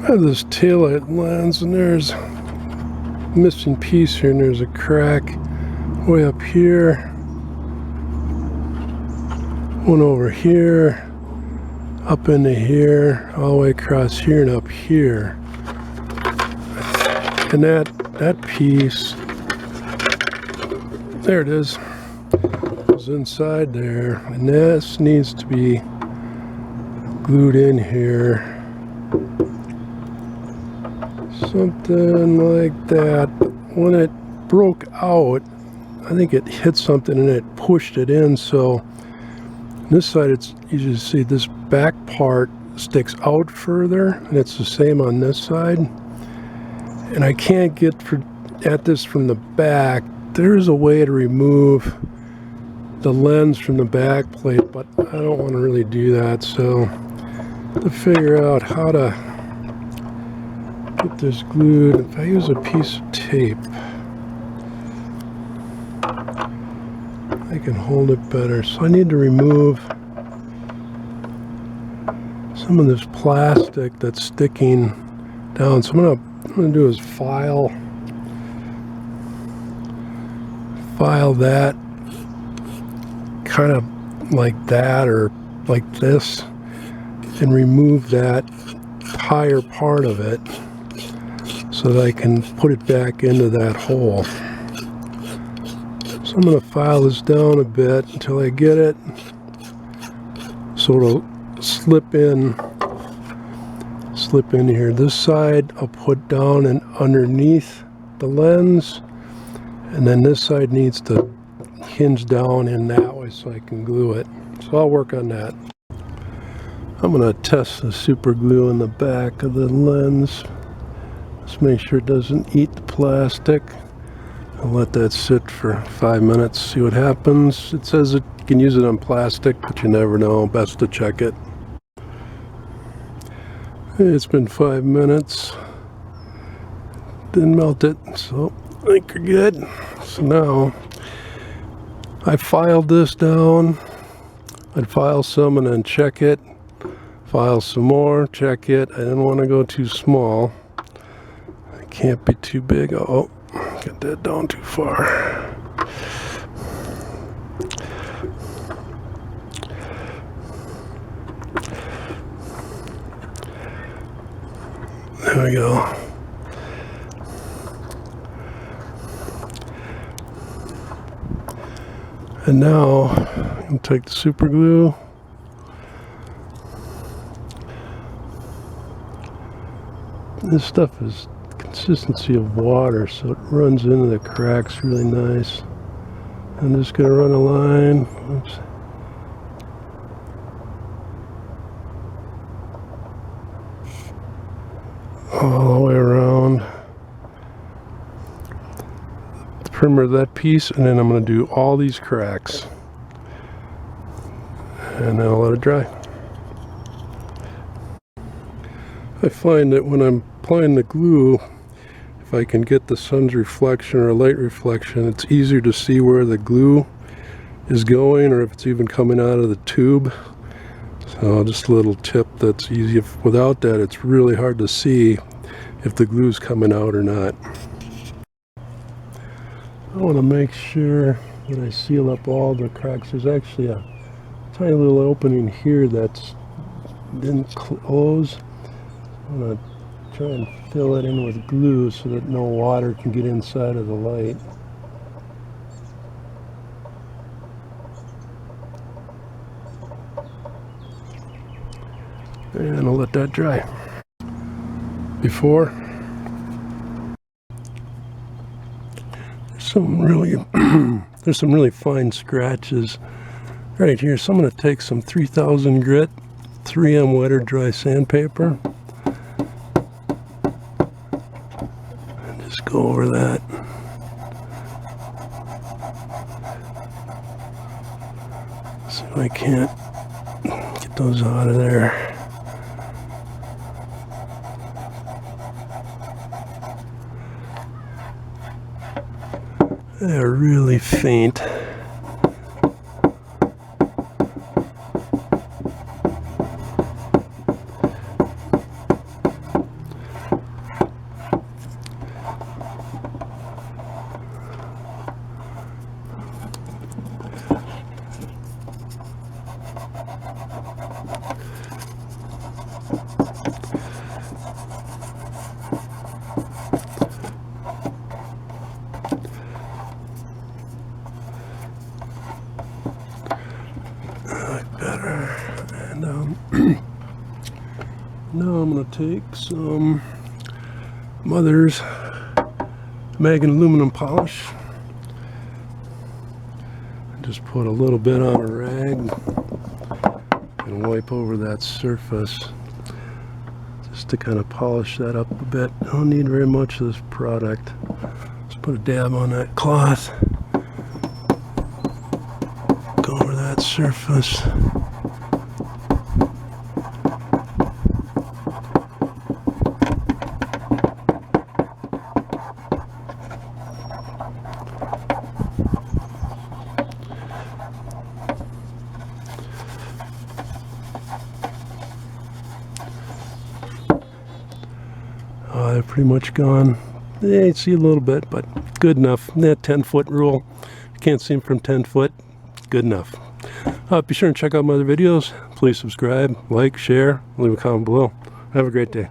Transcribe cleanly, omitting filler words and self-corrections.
I have this taillight lens, and there's a missing piece here, and there's a crack way up here, one over here, up into here, all the way across here and up here. And that piece, there it is, was inside there, and this needs to be glued in here. Something like that. When it broke out, I think it hit something and it pushed it in. So on this side, it's easy to see this back part sticks out further, and it's the same on this side. And I can't get at this from the back. There's a way to remove the lens from the back plate, but I don't want to really do that. So to figure out how to get this glued, if I use a piece of tape, I can hold it better. So I need to remove some of this plastic that's sticking down. So what I'm going to do is file that kind of like that, or like this, and remove that higher part of it so that I can put it back into that hole. So I'm going to file this down a bit until I get it so it'll slip in here. This side I'll put down and underneath the lens, and then this side needs to hinge down in that way so I can glue it. So I'll work on that. I'm going to test the super glue in the back of the lens. Just make sure it doesn't eat the plastic. I'll let that sit for 5 minutes, see what happens. It says it you can use it on plastic, but you never know. Best to check it. It's been 5 minutes. Didn't melt it, so I think we're good. So now I filed this down. I'd file some and then check it. File some more, check it. I didn't want to go too small. It can't be too big. Oh, get that down too far. There we go. And now I'm going to take the super glue. This stuff is consistency of water, so it runs into the cracks really nice. I'm just going to run a line. Oops. All the way around the perimeter of that piece, and then I'm going to do all these cracks, and then I'll let it dry. I find that when I'm applying the glue, if I can get the sun's reflection or light reflection, it's easier to see where the glue is going, or if it's even coming out of the tube. So just a little tip that's easy. Without that, it's really hard to see if the glue's coming out or not. I want to make sure that I seal up all the cracks. There's actually a tiny little opening here that's didn't close. I'm going to try and fill it in with glue so that no water can get inside of the light. And I'll let that dry. Before, there's some really fine scratches right here. So I'm going to take some 3000 grit 3M wet or dry sandpaper and just go over that. See if I can't get those out of there. They're really faint. Now I'm going to take some Mother's mag and aluminum polish. Just put a little bit on a rag and wipe over that surface just to kind of polish that up a bit. I don't need very much of this product. Just put a dab on that cloth. Go over that surface. They're pretty much gone. Yeah, you see a little bit, but good enough. That 10-foot rule. You can't see them from 10 foot. Good enough. Be sure and check out my other videos. Please subscribe, like, share, leave a comment below. Have a great day.